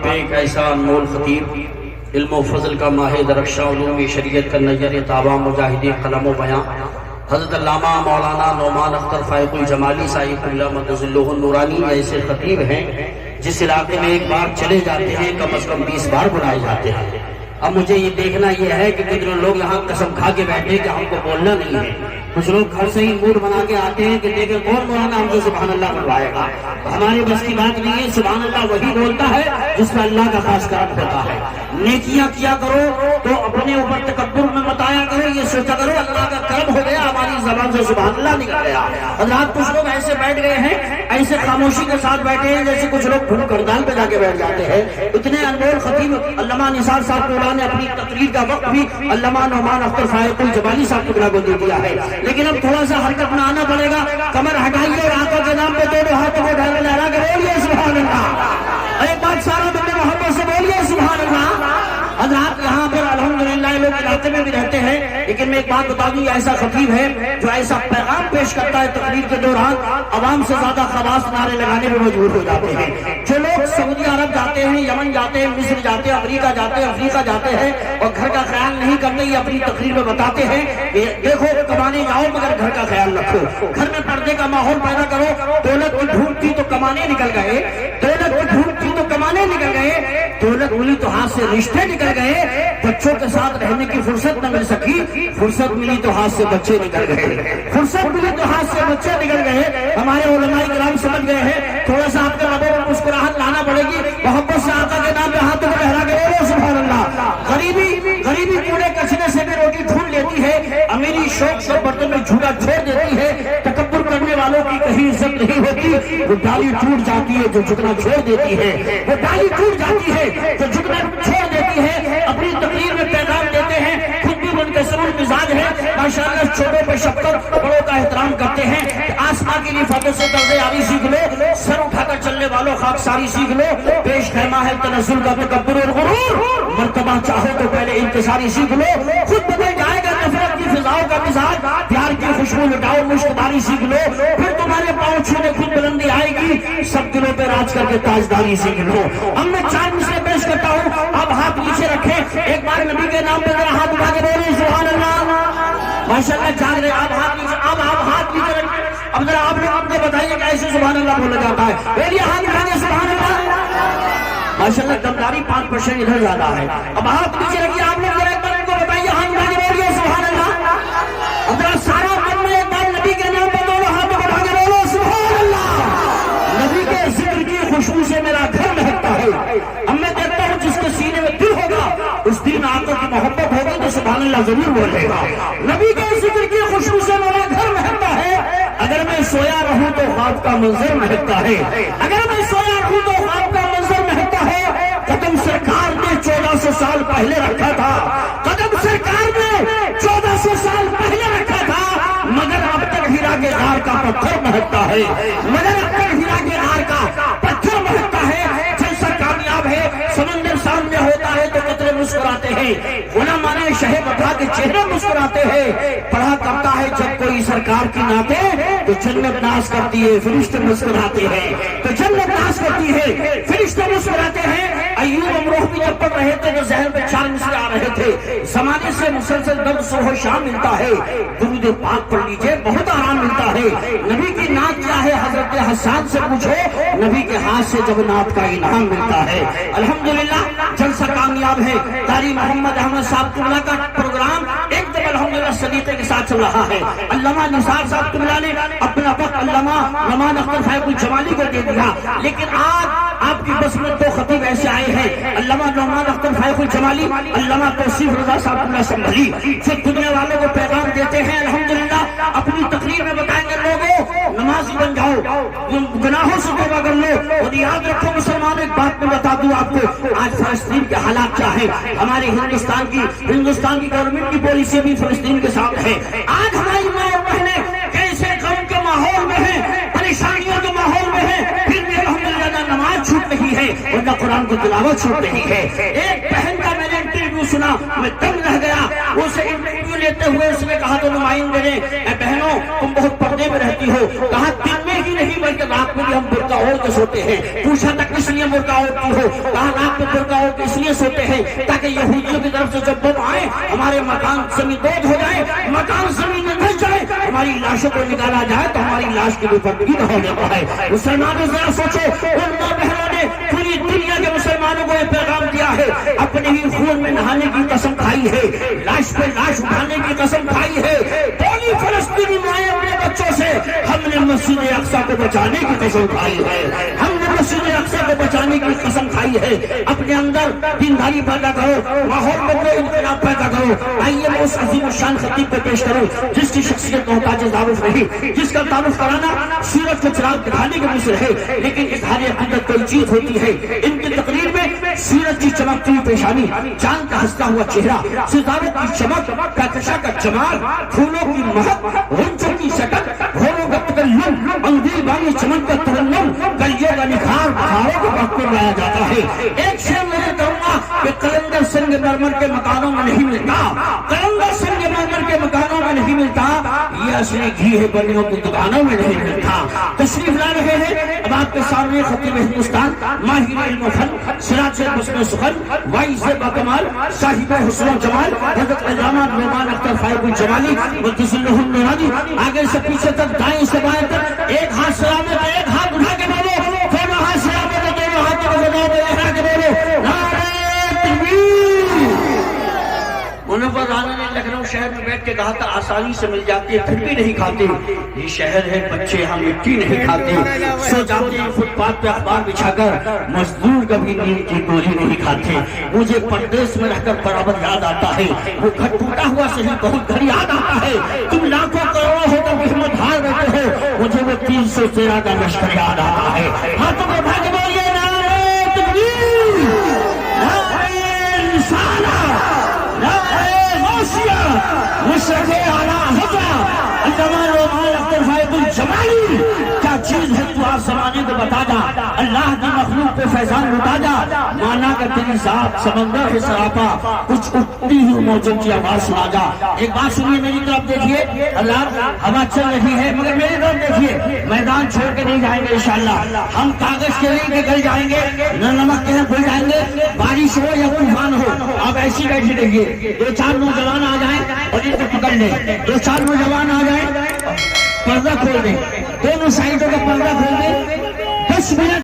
پہ ایک ایسا انمول خطیب، علم و فضل کا ماہر درخشاں، علوم شریعت کا نیر تابع، مجاہدی قلم و بیاں، حضرت علامہ مولانا نعمان اختر فائق الجمالی صاحب اللہ مدظلہ النورانی ایسے خطیب ہیں جس علاقے میں ایک بار چلے جاتے ہیں کم از کم 20 بار بلائے جاتے ہیں۔ اب مجھے یہ دیکھنا یہ ہے کہ کتنے لوگ یہاں قسم کھا کے بیٹھے کہ ہم کو بولنا نہیں ہے۔ کچھ لوگ گھر سے ہی موڈ بنا کے آتے ہیں کہ دیکھیں کون مولانا ہم سے سبحان اللہ بلوائے گا۔ ہماری بس کی بات نہیں ہے، سبحان اللہ وہی بولتا ہے جس میں اللہ کا خاص کرم ہوتا ہے۔ نیکیاں کیا کرو تو اپنے اوپر تکبر میں مت آیا کرو، یہ سوچا کرو اللہ کا کرم ہو گیا، ہماری زبان سے سبحان اللہ نکل گیا۔ حضرات کچھ لوگ ایسے بیٹھ گئے ہیں، ایسے خاموشی کے ساتھ بیٹھے ہیں جیسے کچھ لوگ بھول کردال پہ جا کے بیٹھ جاتے ہیں۔ اتنے انمول خطیب علامہ نثار صاحب کو نے اپنی تقریر کا وقت بھی علامہ نعمان اختر فائق الجمالی صاحب کو دے دیا ہے، لیکن اب تھوڑا سا حرکت میں آنا پڑے گا۔ کمر ہٹائیے اور آقا کے نام پہ دونوں ہاتھوں کو ڈھال لہرا کے بولیے سبحان اللہ۔ ایک بات سارا بندے محبت سے بولیے سبحان اللہ۔ حضرات یہاں پر الحمدللہ لوگ علاقے میں بھی رہتے ہیں، لیکن میں ایک بات بتا دوں، یہ ایسا خطیب ہے جو ایسا پیغام پیش کرتا ہے تقریر کے دوران عوام سے زیادہ خواص نعرے لگانے میں مجبور ہو جاتے ہیں۔ جو لوگ سعودی عرب جاتے ہیں، یمن جاتے ہیں، مصر جاتے ہیں، امریکہ جاتے ہیں، افریقہ جاتے ہیں اور گھر کا خیال نہیں کرتے، یہ اپنی تقریر میں بتاتے ہیں کہ دیکھو کمانے جاؤ مگر گھر کا خیال رکھو، گھر میں پردے کا ماحول پیدا کرو۔ دولت کی ڈھونڈ تھی تو کمانے نکل گئے، دولت کی ڈھونڈ تھی تو کمانے نکل گئے، دولت ملی تو ہاتھ سے رشتے نکل گئے، بچوں کے ساتھ رہنے کی فرصت نہ مل سکی، فرصت ملی تو ہاتھ سے بچے نکل گئے، فرصت ملی تو ہاتھ سے بچے نکل گئے۔ ہمارے علماء کرام سمجھ گئے ہیں تھوڑا سا آپ کے لبوں میں مسکراہٹ لانا پڑے گی، محبت سے آقا کے نام پہ ہاتھوں کو لہرا کے بولو سبحان اللہ۔ غریبی کوڑے کچرے سے بھی روٹی ڈھونڈ لیتی ہے، امیری شوق سے برتن میں جھولا چھوڑ دیتی ہے، تکبر کرنے والوں کی کہیں عزت نہیں ہوتی، وہ ڈالی ٹوٹ جاتی ہے جو جھکنا چھوڑ دیتی ہے، وہ ڈالی ٹوٹ جاتی ہے جو جھکنا چھوڑ دیتی ہے۔ اپنی تقریر میں پیغام دیتے ہیں، خود بھی منکسر المزاج ہے، ماشاءاللہ چھوٹوں پہ شفقت، بڑوں کا احترام کرتے ہیں۔ آسماں کی نفاتوں سے طرز یاری سیکھ لو، سر اٹھا کر چلنے والوں خاکساری سیکھ لو، پیش خیمہ ہے تنزل کا تکبر اور غرور، مرتبہ چاہو تو پہلے انتصاری سیکھ لو، خود بدل جائے گا نفرت کی فضاؤں کا مزاج، پیار کی خوشبو لٹاؤ مشتباری سیکھ لو، پھر تمہارے پاؤں چھونے خود بلندی آئے گی، سب دلوں پہ راج کر کے تاجداری سیکھ لو۔ اب میں 4 مثالیں پیش کرتا ہوں، اب ہاتھ نیچے رکھیں، ایک بار نبی کے نام پہ ذرا ہاتھ اٹھا کے بولیں سبحان اللہ۔ ماشاءاللہ جاگ رہے، اب ہاتھ نیچے، اب آپ ہاتھ نیچے رکھیں۔ اب ذرا آپ لوگ مجھے بتائیے کہ ایسے سبحان اللہ بولا جاتا ہے، بولیے ہاتھ اٹھا کے سبحان اللہ۔ ماشاءاللہ دمداری 5% ادھر زیادہ ہے۔ اب ہاتھ نیچے رکھیے، آپ لوگ ذرا ایک بار ان کو بتائیے ہاتھ اٹھا کے بولیے سبحان اللہ۔ اب ذرا سارا من میں ایک بار نبی کے نام پہ دونوں ہاتھ اٹھا کے بولو سبحان اللہ۔ نبی کے ذکر کی خوشبو سے میرا گھر مہکتا ہے۔ اب میں دیکھتا ہوں جس کے سینے میں دل ہوگا اس دن آقا کی محبت ہوگی تو سبحان اللہ ضرور بولے گا۔ نبی کے ذکر کی خوشبو سے میرا گھر مہکتا ہے، اگر میں سویا رہوں تو خواب کا منظر مہکتا ہے، اگر میں سویا رہوں تو خواب کا منظر مہکتا ہے۔ قدم سرکار نے 1400 سال پہلے رکھا تھا، قدم سرکار نے 1400 سال پہلے رکھا تھا، مگر اب تک ہیرا کے غار کا پتھر مہکتا ہے، مگر اب تک ہیرا کے غار کا پتھر مہکتا ہے۔ جیسا کامیاب ہے سمندر سامنے ہوتا ہے تو قطرے مسکراتے ہیں، علماء نے شہ بتا کے چہرے مسکراتے ہیں، پڑھا کرتا ہے جب کوئی سرکار کی نعتیں تو جنت ناز کرتی ہے، فرشتے مسکراتے ہیں، تو جنت ناز کرتی ہے، فرشتے مسکراتے ہیں۔ ایوب امروہ بھی جب پڑھ رہے تھے تو ذہن میں 4 مصرے آ رہے تھے، زمانے سے مسلسل درد صبح و شام ملتا ہے، درود پاک پڑھ لیجئے بہت آرام ملتا ہے۔ نبی کی نعت کیا ہے حضرت حسان سے پوچھو، نبی کے ہاتھ سے جب نعت کا انعام ملتا ہے۔ الحمدللہ جلسہ کامیاب ہے، قاری محمد احمد صاحب قبلہ کا پروگرام ایک دم الحمدللہ سلیقے کے ساتھ چل رہا ہے۔ علامہ نثار صاحب قبلہ نے اپنا وقت علامہ نعمان اختر فائق الجمالی کو دے دیا، لیکن آج آپ کی بس میں 2 خطیب ایسے آئے ہیں، علامہ نعمان اختر فائق الجمالی، علامہ توصیف رضا صاحب قبلہ سنبھلی، جو دنیا والوں کو پیغام دیتے ہیں الحمدللہ، اپنی تقریر میں بتائیں گے لوگوں نمازی بن جاؤ، گناہوں سے توبہ کر لو، اور یاد رکھو مسلمان ایک بات میں بتا دوں آپ کو، آج فلسطین کے حالات کیا ہے، ہمارے ہندوستان کی گورنمنٹ کی پالیسی بھی فلسطین کے ساتھ ہے۔ آج ہماری ماں اور بہنیں کیسے غم کے ماحول میں ہیں، پریشانیوں کے ماحول میں ہیں، پھر بھی الحمدللہ نہ نماز چھوٹ رہی ہے اور نہ قرآن کی تلاوت چھوٹ رہی ہے۔ ایک بہن کا میں نے انٹرویو سنا، میں دنگ رہ گیا، اسے انٹرویو لیتے ہوئے اس نے کہا تو نمائندے نے، اے بہنوں تم بہت پردے میں رہتی ہو، کہا دن میں ہی نہیں بلکہ رات میں بھی ہم برقع اوڑھ کے سوتے ہیں. پوچھا تھا کس لیے برقع اوڑھتی ہو؟ کہا رات میں برقع اوڑھ کے اس لیے سوتے ہیں تاکہ یہودیوں کی طرف سے جب بم آئے ہمارے مکان زمین دود ہو جائے, مکان زمین میں دھس جائے, ہماری لاشوں کو نکالا جائے تو ہماری لاش کی بے نہ ہونے پائے. مسلمانوں ذرا سوچو, ان ماں بہنوں نے پوری دنیا کے مسلمانوں کو یہ پیغام دیا ہے, اپنے ہی خون میں نہانے کی قسم کھائی ہے, لاش پہ لاش اٹھانے کی قسم کھائی ہے. بولی فلسطینی مائیں اپنے بچوں سے, ہم نے مسجد اقصیٰ کو بچانے کی قسم کھائی ہے, ہم نے مسجد اقصیٰ کو بچانے کی قسم کھائی ہے. اپنے اندر دینداری پیدا کرو, ماحول میں انقلاب پیدا کرو. آئیے میں اس عظیم الشان خطیب کو پیش کروں جس کی شخصیت محتاج تعارف نہیں, جس کا تعارف کرانا سیرت کو چراغ دکھانے کے مصر ہے, لیکن اظہار عقیدت کوئی چیز ہوتی ہے. ان کی تقریر میں سیرت کی چمکتی ہوئی پیشانی, چاند کا ہنستا ہوا چہرہ, ستاروں کی چمک, کہکشاں کا جمال, پھولوں کی مہک, غنچوں کی شکل, گھوڑوں کا تکلم, انگیل والی چمن کا ترنم, کلیوں کا نکھار بہاروں کے وقت میں لایا جاتا ہے. ایک شعر میں کہوں گا کہ قلندر سنگ مرمر کے مکانوں میں نہیں ملتا, قلندر سنگ مرمر کے مکانوں میں نہیں ملتا, یہ اصلی گھی ہے بلیوں کی دکانوں میں نہیں ملتا. تشریف لا رہے ہیں اب آپ کے سامنے خطیب ہندوستان, ماہر علم و فن, سراج حسن سخن, وائز باکمال, صاحب حسن و جمال, حضرت علامہ نعمان اختر فائق الجمالی قدس اللہ النورانی. آگے سے پیچھے تک, دائیں سے بائیں تک, ایک ہاتھ سلامت, ایک ہاتھ اٹھا کے بولو, دونوں ہاتھ سلامت, دونوں ہاتھوں کو اٹھا کے بولو نعرہ تکبیر. منور رانا نے لکھنؤ شہر میں بیٹھ کے کہا تھا آسانی سے مل جاتی ہے پھر بھی نہیں کھاتے, یہ شہر ہے بچے ہم مٹی نہیں کھاتے. سو جاتے ہیں فٹ پاتھ پہ اخبار بچھا کر, مزدور کبھی نیند کی گولی نہیں کھاتے. مجھے پردیس میں رہ کر برابر یاد آتا ہے وہ گھر ٹوٹا ہوا صحیح بہت گھر یاد آتا ہے. تم لاکھوں کروڑوں ہو کر ہمت ہار رہتے ہو, مجھے وہ 313 کا لشکر یاد آتا ہے. ہاتھوں کو بھاگ بولیے نعرہ تکبیر, نعرہ رسالہ, مشرق اعلیٰ حضرت علامہ نعمان اختر فائق الجمالی. کیا چیز ہے تو آپ زمانے کو بتا جا, اللہ کی مخلوق پہ فیضان بتا جا, مانا کہ تیری ذات سمندر ہے سراپا, کچھ اٹھتی ہوئی موجوں کی آواز سنا جا. ایک بات سنیے, میری طرف دیکھیے, اللہ ہوا چل رہی ہے مگر میری طرف دیکھیے, میدان چھوڑ کے نہیں جائیں گے انشاءاللہ. ہم کاغذ کے لیے نکل جائیں گے, نہ نمک کے بھول جائیں گے, بارش ہو یا طوفان ہو. آپ ایسی بیٹھی رہیے, 2-4 نوجوان آ جائیں اور ان کو پکڑ لیں, 2-4 نوجوان آ جائیں, پردہ کھول دیں, دونوں سائڈوں کا پردہ کھول دیں, 10 منٹ